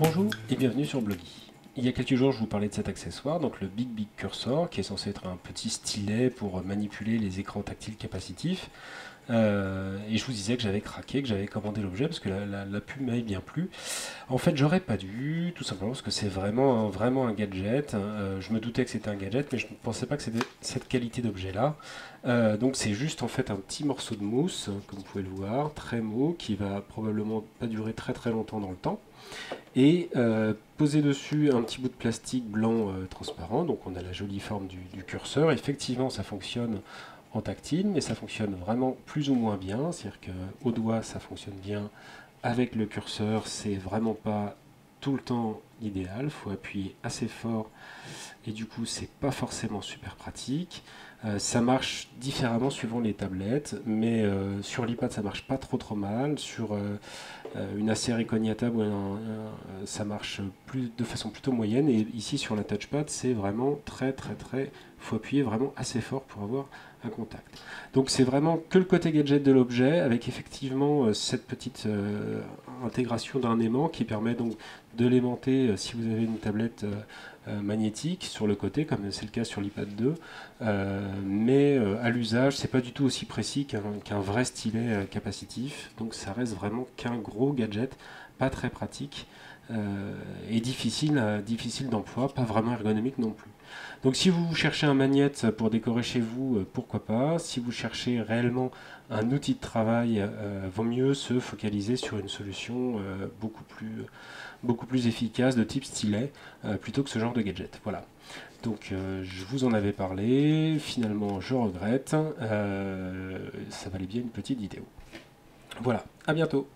Bonjour et bienvenue sur Blogy. Il y a quelques jours, je vous parlais de cet accessoire, donc le Big Cursor, qui est censé être un petit stylet pour manipuler les écrans tactiles capacitifs. Et je vous disais que j'avais craqué, que j'avais commandé l'objet parce que la pub m'avait bien plu. En fait, j'aurais pas dû, tout simplement parce que c'est vraiment un gadget. Je me doutais que c'était un gadget, mais je ne pensais pas que c'était cette qualité d'objet-là. Donc c'est juste en fait un petit morceau de mousse, comme vous pouvez le voir, très mou, qui va probablement pas durer très longtemps dans le temps. Et poser dessus un petit bout de plastique blanc transparent, donc on a la jolie forme du curseur. Effectivement, ça fonctionne en tactile, mais ça fonctionne vraiment plus ou moins bien, c'est-à-dire qu'au doigt ça fonctionne bien, avec le curseur c'est vraiment pas tout le temps idéal, il faut appuyer assez fort et du coup c'est pas forcément super pratique. Ça marche différemment suivant les tablettes, mais sur l'iPad ça marche pas trop mal, sur une Acer Cognata ça marche de façon plutôt moyenne, et ici sur la touchpad c'est vraiment il faut appuyer vraiment assez fort pour avoir un contact. Donc c'est vraiment que le côté gadget de l'objet, avec effectivement cette petite intégration d'un aimant qui permet donc de l'aimanter si vous avez une tablette magnétique sur le côté, comme c'est le cas sur l'iPad 2, mais à l'usage c'est pas du tout aussi précis qu'un vrai stylet capacitif, donc ça reste vraiment qu'un gros gadget, pas très pratique, et difficile d'emploi, pas vraiment ergonomique non plus. Donc si vous cherchez un magnète pour décorer chez vous, pourquoi pas. Si vous cherchez réellement un outil de travail, vaut mieux se focaliser sur une solution beaucoup plus efficace de type stylet, plutôt que ce genre de gadget. Voilà. Donc je vous en avais parlé, finalement je regrette, ça valait bien une petite vidéo. Voilà, à bientôt.